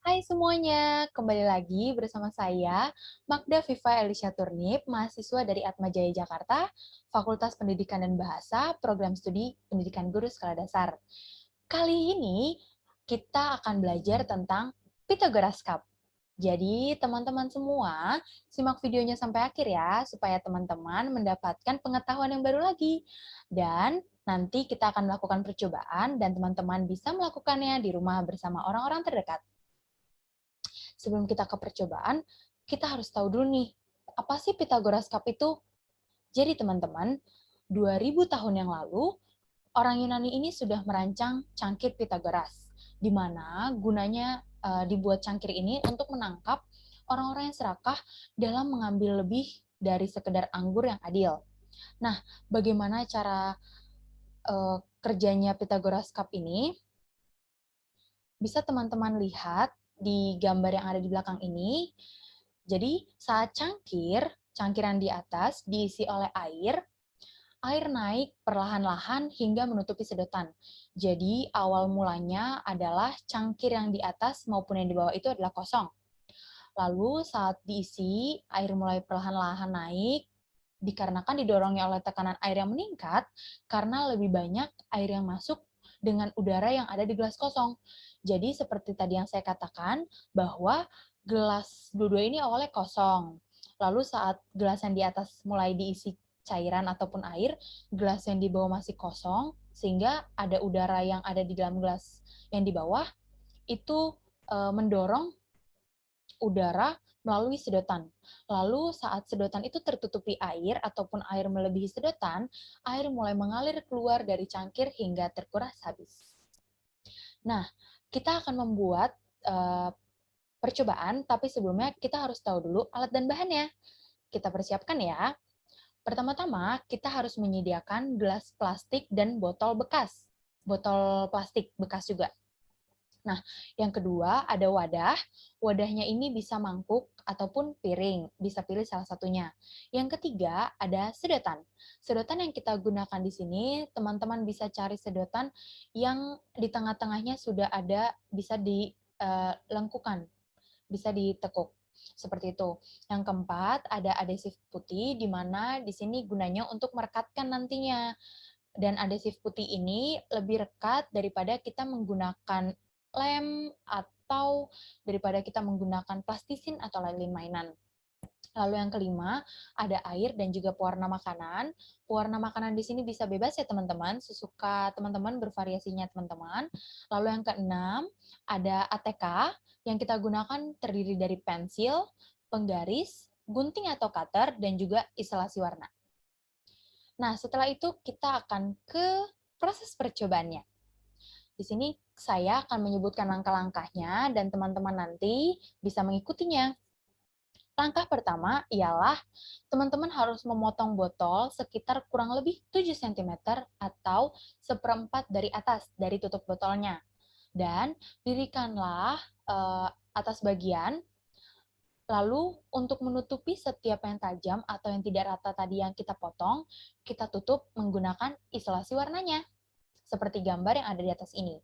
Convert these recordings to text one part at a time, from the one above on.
Hai semuanya, kembali lagi bersama saya, Magda Viva Elisha Turnip, mahasiswa dari Atmajaya Jakarta, Fakultas Pendidikan dan Bahasa, Program Studi Pendidikan Guru Skala Dasar. Kali ini kita akan belajar tentang Pythagoras Cup. Jadi teman-teman semua, simak videonya sampai akhir ya, supaya teman-teman mendapatkan pengetahuan yang baru lagi. Dan nanti kita akan melakukan percobaan dan teman-teman bisa melakukannya di rumah bersama orang-orang terdekat. Sebelum kita ke percobaan, kita harus tahu dulu nih, apa sih Pythagoras Cup itu? Jadi teman-teman, 2000 tahun yang lalu, orang Yunani ini sudah merancang cangkir Pythagoras, di mana gunanya dibuat cangkir ini untuk menangkap orang-orang yang serakah dalam mengambil lebih dari sekedar anggur yang adil. Nah, bagaimana cara kerjanya Pythagoras Cup ini? Bisa teman-teman lihat di gambar yang ada di belakang ini. Jadi, saat cangkiran di atas diisi oleh air, air naik perlahan-lahan hingga menutupi sedotan. Jadi, awal mulanya adalah cangkir yang di atas maupun yang di bawah itu adalah kosong. Lalu, saat diisi, air mulai perlahan-lahan naik, dikarenakan didorongnya oleh tekanan air yang meningkat, karena lebih banyak air yang masuk dengan udara yang ada di gelas kosong. Jadi seperti tadi yang saya katakan, bahwa gelas dua-dua ini awalnya kosong. Lalu saat gelas yang di atas mulai diisi cairan ataupun air, gelas yang di bawah masih kosong, sehingga ada udara yang ada di dalam gelas yang di bawah, itu mendorong udara melalui sedotan. Lalu saat sedotan itu tertutupi air ataupun air melebihi sedotan, air mulai mengalir keluar dari cangkir hingga terkuras habis. Nah, kita akan membuat percobaan, tapi sebelumnya kita harus tahu dulu alat dan bahannya. Kita persiapkan ya. Pertama-tama, kita harus menyediakan gelas plastik dan botol bekas. Botol plastik bekas juga. Nah, yang kedua ada wadah. Wadahnya ini bisa mangkuk ataupun piring, bisa pilih salah satunya. Yang ketiga ada sedotan. Sedotan yang kita gunakan di sini, teman-teman bisa cari sedotan yang di tengah-tengahnya sudah ada, bisa dilengkukan, bisa ditekuk. Seperti itu. Yang keempat, ada adhesif putih, di mana di sini gunanya untuk merekatkan nantinya. Dan adhesif putih ini lebih rekat daripada kita menggunakan lem atau daripada kita menggunakan plastisin atau lain-lain mainan. Lalu yang kelima, ada air dan juga pewarna makanan. Pewarna makanan di sini bisa bebas ya teman-teman, sesuka teman-teman, bervariasinya teman-teman. Lalu yang keenam, ada ATK yang kita gunakan terdiri dari pensil, penggaris, gunting atau cutter, dan juga isolasi warna. Nah, setelah itu kita akan ke proses percobaannya. Di sini saya akan menyebutkan langkah-langkahnya dan teman-teman nanti bisa mengikutinya. Langkah pertama ialah teman-teman harus memotong botol sekitar kurang lebih 7 cm atau seperempat dari atas dari tutup botolnya. Dan dirikanlah atas bagian. Lalu untuk menutupi setiap yang tajam atau yang tidak rata tadi yang kita potong, kita tutup menggunakan isolasi warnanya, seperti gambar yang ada di atas ini.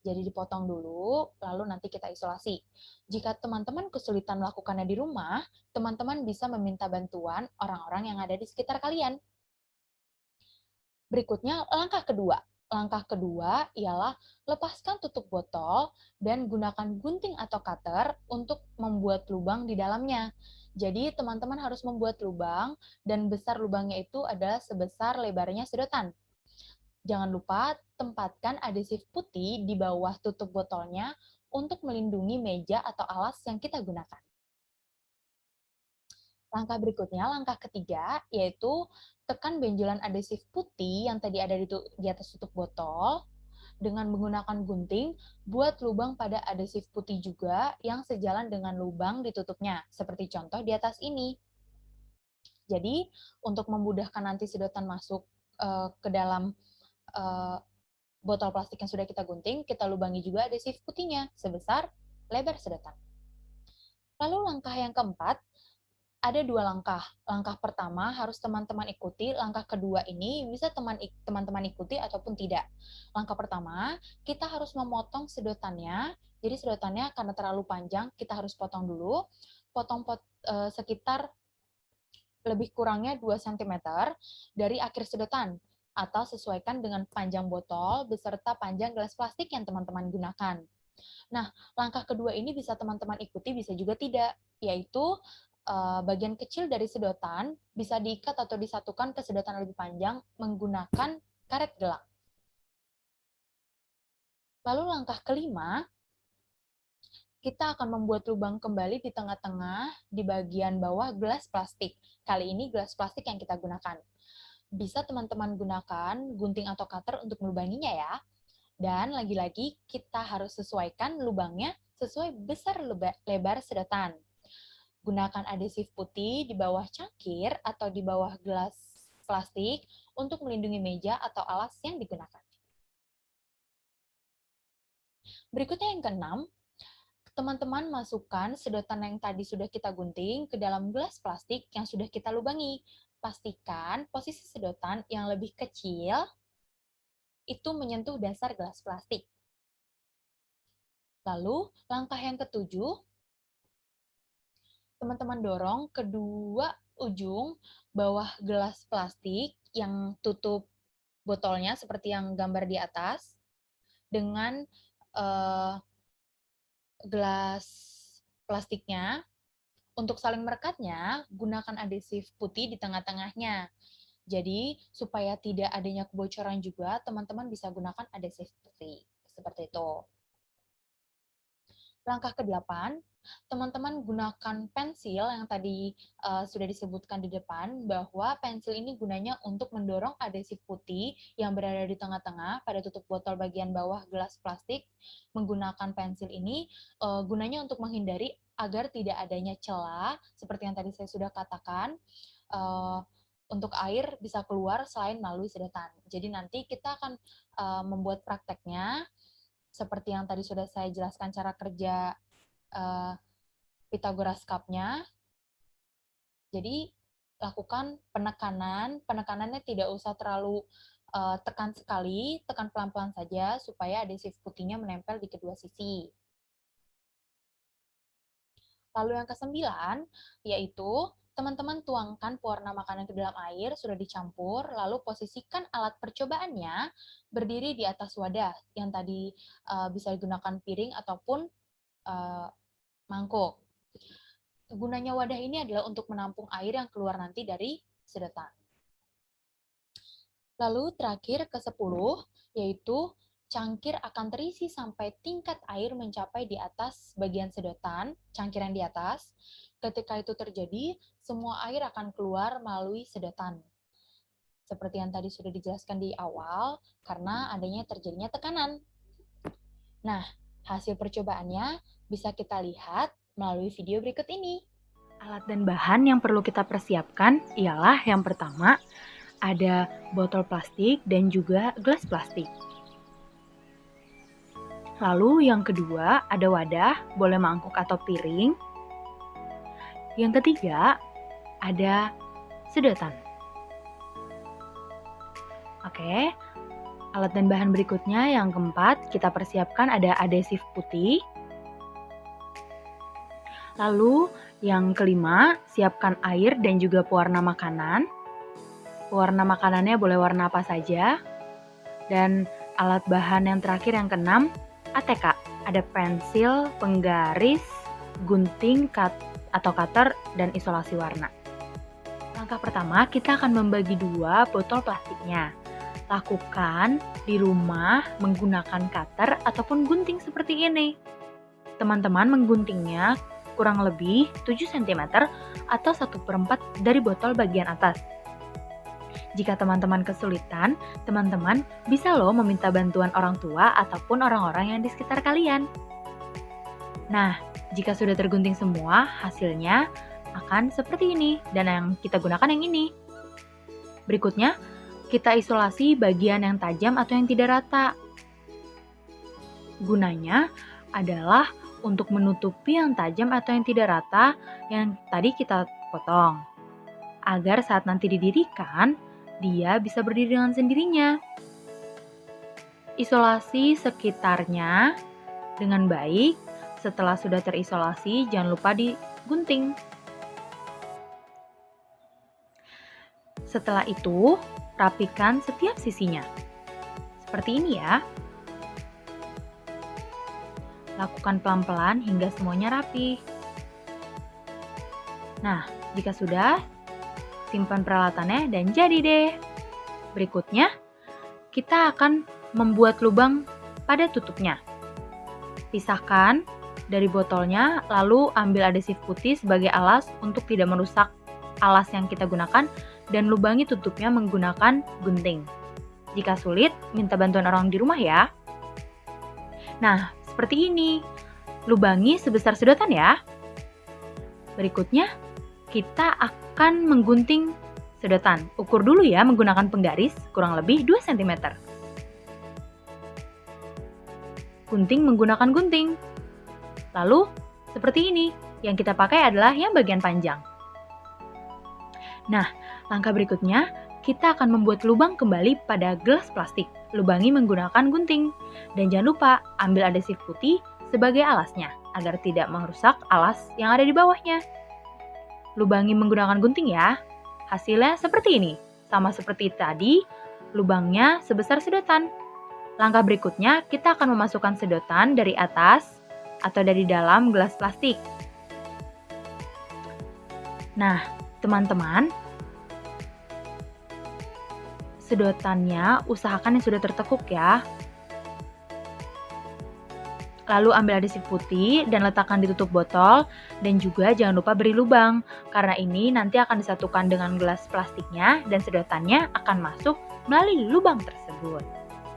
Jadi dipotong dulu, lalu nanti kita isolasi. Jika teman-teman kesulitan melakukannya di rumah, teman-teman bisa meminta bantuan orang-orang yang ada di sekitar kalian. Berikutnya, langkah kedua. Langkah kedua ialah lepaskan tutup botol dan gunakan gunting atau cutter untuk membuat lubang di dalamnya. Jadi, teman-teman harus membuat lubang dan besar lubangnya itu adalah sebesar lebarnya sedotan. Jangan lupa tempatkan adhesif putih di bawah tutup botolnya untuk melindungi meja atau alas yang kita gunakan. Langkah berikutnya, langkah ketiga, yaitu tekan benjolan adhesif putih yang tadi ada di atas tutup botol dengan menggunakan gunting, buat lubang pada adhesif putih juga yang sejalan dengan lubang ditutupnya, seperti contoh di atas ini. Jadi, untuk memudahkan nanti sedotan masuk ke dalam uh, botol plastik yang sudah kita gunting, kita lubangi juga adhesif putihnya sebesar lebar sedotan. Lalu langkah yang keempat, ada dua langkah. Langkah pertama harus teman-teman ikuti, langkah kedua ini bisa teman-teman ikuti ataupun tidak. Langkah pertama, kita harus memotong sedotannya Jadi sedotannya karena terlalu panjang, kita harus potong dulu. Potong sekitar lebih kurangnya 2 cm dari akhir sedotan, atau sesuaikan dengan panjang botol beserta panjang gelas plastik yang teman-teman gunakan. Nah, langkah kedua ini bisa teman-teman ikuti, bisa juga tidak, yaitu bagian kecil dari sedotan bisa diikat atau disatukan ke sedotan lebih panjang menggunakan karet gelang. Lalu langkah kelima, kita akan membuat lubang kembali di tengah-tengah di bagian bawah gelas plastik. Kali ini gelas plastik yang kita gunakan. Bisa teman-teman gunakan gunting atau cutter untuk melubanginya ya. Dan lagi-lagi kita harus sesuaikan lubangnya sesuai besar lebar sedotan. Gunakan adhesif putih di bawah cangkir atau di bawah gelas plastik untuk melindungi meja atau alas yang digunakan. Berikutnya yang keenam, teman-teman masukkan sedotan yang tadi sudah kita gunting ke dalam gelas plastik yang sudah kita lubangi. Pastikan posisi sedotan yang lebih kecil itu menyentuh dasar gelas plastik. Lalu, langkah yang ketujuh, teman-teman dorong kedua ujung bawah gelas plastik yang tutup botolnya seperti yang gambar di atas dengan gelas plastiknya. Untuk saling merekatnya, gunakan adhesif putih di tengah-tengahnya. Jadi, supaya tidak adanya kebocoran juga, teman-teman bisa gunakan adhesif putih. Seperti itu. Langkah ke-8, teman-teman gunakan pensil yang tadi sudah disebutkan di depan, bahwa pensil ini gunanya untuk mendorong adhesif putih yang berada di tengah-tengah pada tutup botol bagian bawah gelas plastik. Menggunakan pensil ini gunanya untuk menghindari agar tidak adanya celah, seperti yang tadi saya sudah katakan, untuk air bisa keluar selain melalui sedotan. Jadi nanti kita akan membuat prakteknya, seperti yang tadi sudah saya jelaskan cara kerja Pythagoras Cup-nya. Jadi lakukan penekanannya tidak usah terlalu tekan sekali, tekan pelan-pelan saja supaya adhesif putihnya menempel di kedua sisi. Lalu yang kesembilan, yaitu teman-teman tuangkan pewarna makanan ke dalam air, sudah dicampur, lalu posisikan alat percobaannya berdiri di atas wadah, yang tadi bisa digunakan piring ataupun mangkuk. Gunanya wadah ini adalah untuk menampung air yang keluar nanti dari sedotan. Lalu terakhir ke-10, yaitu cangkir akan terisi sampai tingkat air mencapai di atas bagian sedotan, cangkir yang di atas. Ketika itu terjadi, semua air akan keluar melalui sedotan. Seperti yang tadi sudah dijelaskan di awal, karena adanya terjadinya tekanan. Nah, hasil percobaannya bisa kita lihat melalui video berikut ini. Alat dan bahan yang perlu kita persiapkan ialah yang pertama, ada botol plastik dan juga gelas plastik. Lalu yang kedua, ada wadah, boleh mangkuk atau piring. Yang ketiga, ada sedotan. Oke, alat dan bahan berikutnya yang keempat, kita persiapkan ada adhesif putih. Lalu yang kelima, siapkan air dan juga pewarna makanan. Pewarna makanannya boleh warna apa saja. Dan alat bahan yang terakhir yang keenam, ATK. Ada pensil, penggaris, gunting, atau cutter, dan isolasi warna. Langkah pertama, kita akan membagi dua botol plastiknya. Lakukan di rumah menggunakan cutter ataupun gunting seperti ini. Teman-teman mengguntingnya kurang lebih 7 cm atau 1/4 dari botol bagian atas. Jika teman-teman kesulitan, teman-teman bisa loh meminta bantuan orang tua ataupun orang-orang yang di sekitar kalian. Nah, jika sudah tergunting semua, hasilnya akan seperti ini dan yang kita gunakan yang ini. Berikutnya, kita isolasi bagian yang tajam atau yang tidak rata. Gunanya adalah untuk menutupi yang tajam atau yang tidak rata yang tadi kita potong. Agar saat nanti didirikan, dia bisa berdiri dengan sendirinya. Isolasi sekitarnya dengan baik. Setelah sudah terisolasi, jangan lupa digunting. Setelah itu, rapikan setiap sisinya. Seperti ini ya. Lakukan pelan-pelan hingga semuanya rapi. Nah, jika sudah, simpan peralatannya dan jadi deh. Berikutnya, kita akan membuat lubang pada tutupnya. Pisahkan dari botolnya, lalu ambil adhesif putih sebagai alas untuk tidak merusak alas yang kita gunakan dan lubangi tutupnya menggunakan gunting. Jika sulit, minta bantuan orang di rumah ya. Nah, seperti ini. Lubangi sebesar sedotan ya. Berikutnya, kita akan menggunting sedotan. Ukur dulu ya menggunakan penggaris kurang lebih 2 cm. Gunting menggunakan gunting. Lalu, seperti ini. Yang kita pakai adalah yang bagian panjang. Nah, langkah berikutnya, kita akan membuat lubang kembali pada gelas plastik. Lubangi menggunakan gunting. Dan jangan lupa, ambil adhesif putih sebagai alasnya, agar tidak merusak alas yang ada di bawahnya. Lubangi menggunakan gunting ya. Hasilnya seperti ini. Sama seperti tadi, lubangnya sebesar sedotan. Langkah berikutnya, kita akan memasukkan sedotan dari atas atau dari dalam gelas plastik. Nah, teman-teman, sedotannya usahakan yang sudah tertekuk ya. Lalu ambil adhesif putih dan letakkan di tutup botol dan juga jangan lupa beri lubang karena ini nanti akan disatukan dengan gelas plastiknya dan sedotannya akan masuk melalui lubang tersebut.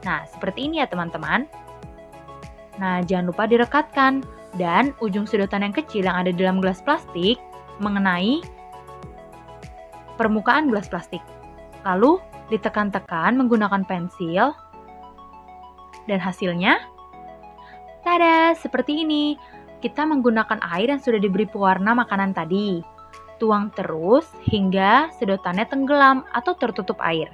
Nah, seperti ini ya teman-teman. Nah, jangan lupa direkatkan dan ujung sedotan yang kecil yang ada di dalam gelas plastik mengenai permukaan gelas plastik. Lalu ditekan-tekan menggunakan pensil dan hasilnya tada, seperti ini. Kita menggunakan air yang sudah diberi pewarna makanan tadi. Tuang terus hingga sedotannya tenggelam atau tertutup air.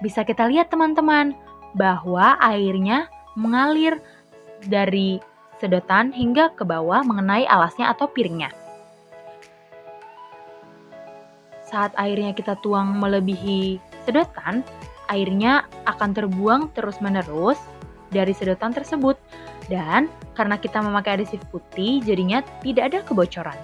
Bisa kita lihat teman-teman, bahwa airnya mengalir dari sedotan hingga ke bawah mengenai alasnya atau piringnya. Saat airnya kita tuang melebihi sedotan, airnya akan terbuang terus-menerus dari sedotan tersebut. Dan karena kita memakai adhesif putih, jadinya tidak ada kebocoran.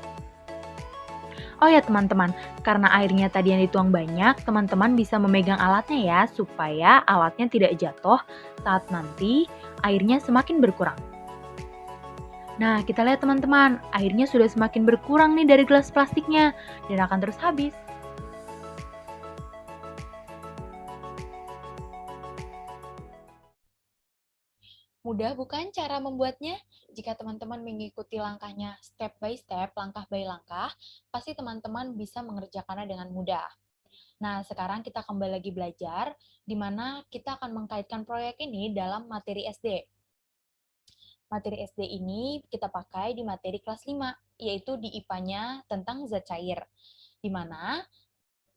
Oh ya teman-teman, karena airnya tadi yang dituang banyak, teman-teman bisa memegang alatnya ya, supaya alatnya tidak jatuh saat nanti airnya semakin berkurang. Nah, kita lihat teman-teman, airnya sudah semakin berkurang nih dari gelas plastiknya, dan akan terus habis. Mudah bukan cara membuatnya? Jika teman-teman mengikuti langkahnya step by step, langkah by langkah, pasti teman-teman bisa mengerjakannya dengan mudah. Nah, sekarang kita kembali lagi belajar, di mana kita akan mengkaitkan proyek ini dalam materi SD. Materi SD ini kita pakai di materi kelas 5, yaitu di IPA-nya tentang zat cair, di mana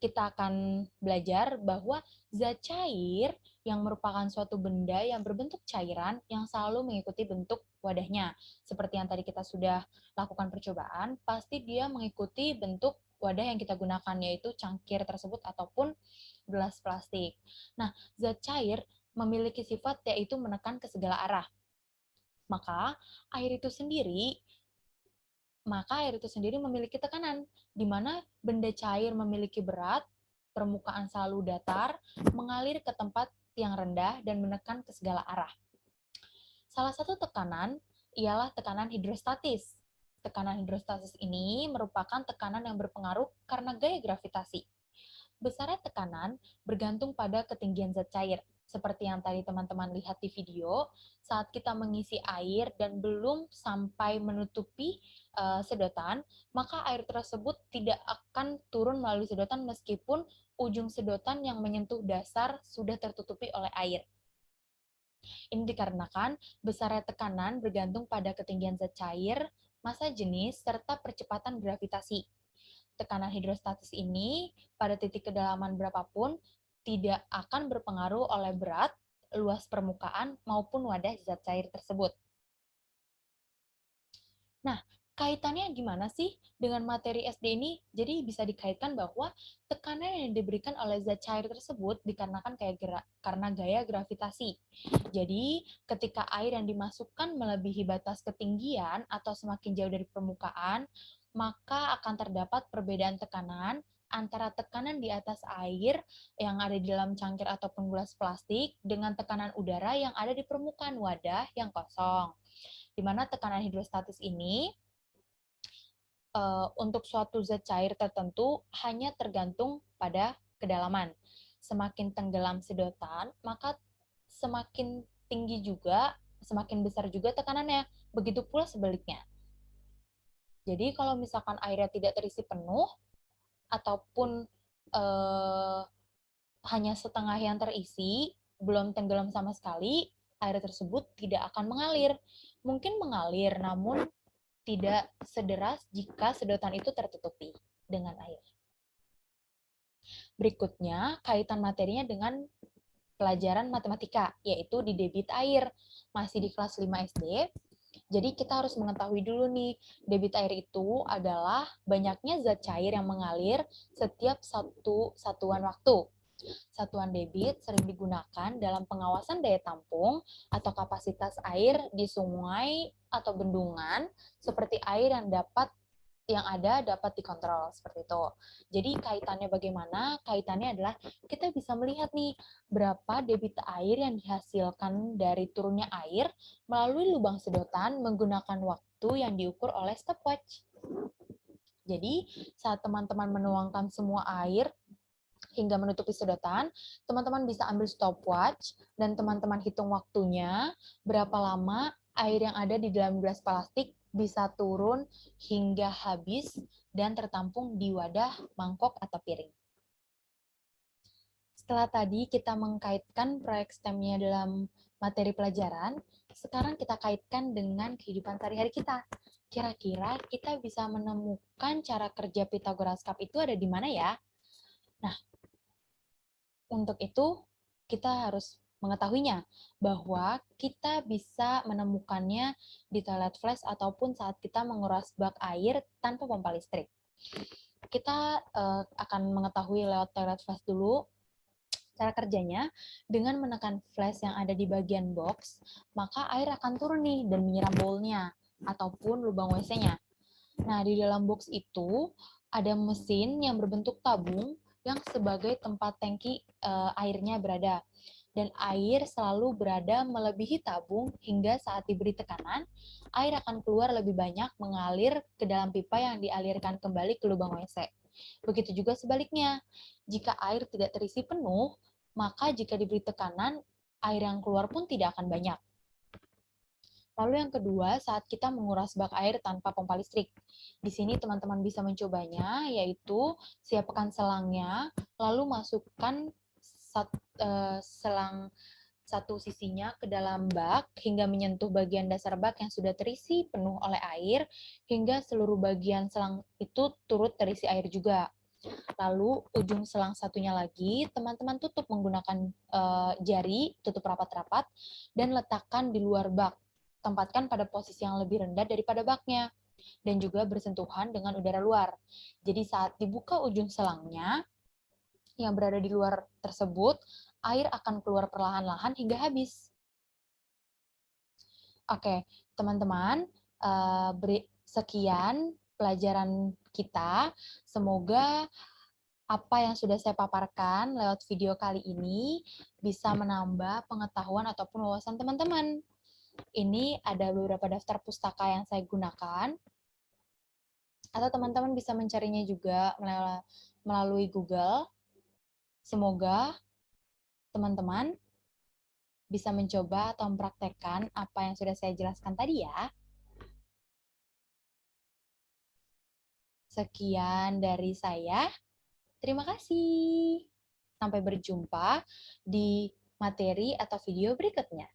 kita akan belajar bahwa zat cair yang merupakan suatu benda yang berbentuk cairan yang selalu mengikuti bentuk wadahnya. Seperti yang tadi kita sudah lakukan percobaan, pasti dia mengikuti bentuk wadah yang kita gunakan, yaitu cangkir tersebut ataupun gelas plastik. Nah, zat cair memiliki sifat yaitu menekan ke segala arah. Maka air itu sendiri memiliki tekanan, di mana benda cair memiliki berat, permukaan selalu datar, mengalir ke tempat yang rendah, dan menekan ke segala arah. Salah satu tekanan ialah tekanan hidrostatis. Tekanan hidrostatis ini merupakan tekanan yang berpengaruh karena gaya gravitasi. Besarnya tekanan bergantung pada ketinggian zat cair. Seperti yang tadi teman-teman lihat di video, saat kita mengisi air dan belum sampai menutupi sedotan, maka air tersebut tidak akan turun melalui sedotan meskipun ujung sedotan yang menyentuh dasar sudah tertutupi oleh air. Ini dikarenakan besarnya tekanan bergantung pada ketinggian zat cair, massa jenis, serta percepatan gravitasi. Tekanan hidrostatis ini pada titik kedalaman berapapun tidak akan berpengaruh oleh berat, luas permukaan, maupun wadah zat cair tersebut. Nah, kaitannya gimana sih dengan materi SD ini? Jadi bisa dikaitkan bahwa tekanan yang diberikan oleh zat cair tersebut dikarenakan karena gaya gravitasi. Jadi, ketika air yang dimasukkan melebihi batas ketinggian atau semakin jauh dari permukaan, maka akan terdapat perbedaan tekanan antara tekanan di atas air yang ada di dalam cangkir ataupun gelas plastik dengan tekanan udara yang ada di permukaan wadah yang kosong. Di mana tekanan hidrostatis ini untuk suatu zat cair tertentu hanya tergantung pada kedalaman. Semakin tenggelam sedotan, maka semakin tinggi juga, semakin besar juga tekanannya. Begitu pula sebaliknya. Jadi kalau misalkan airnya tidak terisi penuh, ataupun eh, hanya setengah yang terisi, belum tenggelam sama sekali, air tersebut tidak akan mengalir. Mungkin mengalir, namun tidak sederas jika sedotan itu tertutupi dengan air. Berikutnya, kaitan materinya dengan pelajaran matematika, yaitu di debit air. Masih di kelas 5 SD, jadi kita harus mengetahui dulu nih, debit air itu adalah banyaknya zat cair yang mengalir setiap satu satuan waktu. Satuan debit sering digunakan dalam pengawasan daya tampung atau kapasitas air di sungai atau bendungan, seperti air yang ada dapat dikontrol seperti itu. Jadi kaitannya bagaimana? Kaitannya adalah kita bisa melihat nih berapa debit air yang dihasilkan dari turunnya air melalui lubang sedotan menggunakan waktu yang diukur oleh stopwatch. Jadi saat teman-teman menuangkan semua air hingga menutupi sedotan, teman-teman bisa ambil stopwatch dan teman-teman hitung waktunya berapa lama air yang ada di dalam gelas plastik bisa turun hingga habis dan tertampung di wadah, mangkok, atau piring. Setelah tadi kita mengkaitkan proyek STEM-nya dalam materi pelajaran, sekarang kita kaitkan dengan kehidupan sehari-hari kita. Kira-kira kita bisa menemukan cara kerja Pythagoras Cup itu ada di mana ya? Nah, untuk itu, kita harus mengetahuinya, bahwa kita bisa menemukannya di toilet flush ataupun saat kita menguras bak air tanpa pompa listrik. Kita akan mengetahui lewat toilet flush dulu cara kerjanya. Dengan menekan flash yang ada di bagian box, maka air akan turun nih dan menyiram bowl-nya ataupun lubang WC-nya. Nah, di dalam box itu ada mesin yang berbentuk tabung yang sebagai tempat tangki airnya berada. Dan air selalu berada melebihi tabung hingga saat diberi tekanan, air akan keluar lebih banyak mengalir ke dalam pipa yang dialirkan kembali ke lubang WC. Begitu juga sebaliknya, jika air tidak terisi penuh, maka jika diberi tekanan, air yang keluar pun tidak akan banyak. Lalu yang kedua, saat kita menguras bak air tanpa pompa listrik. Di sini teman-teman bisa mencobanya, yaitu siapkan selangnya, lalu masukkan selang satu sisinya ke dalam bak hingga menyentuh bagian dasar bak yang sudah terisi penuh oleh air, hingga seluruh bagian selang itu turut terisi air juga. Lalu ujung selang satunya lagi, teman-teman tutup menggunakan jari, tutup rapat-rapat, dan letakkan di luar bak. Tempatkan pada posisi yang lebih rendah daripada baknya, dan juga bersentuhan dengan udara luar. Jadi saat dibuka ujung selangnya, yang berada di luar tersebut, air akan keluar perlahan-lahan hingga habis. Oke, teman-teman, sekian pelajaran kita. Semoga apa yang sudah saya paparkan lewat video kali ini bisa menambah pengetahuan ataupun wawasan teman-teman. Ini ada beberapa daftar pustaka yang saya gunakan, atau teman-teman bisa mencarinya juga melalui Google. Semoga teman-teman bisa mencoba atau mempraktekkan apa yang sudah saya jelaskan tadi ya. Sekian dari saya. Terima kasih. Sampai berjumpa di materi atau video berikutnya.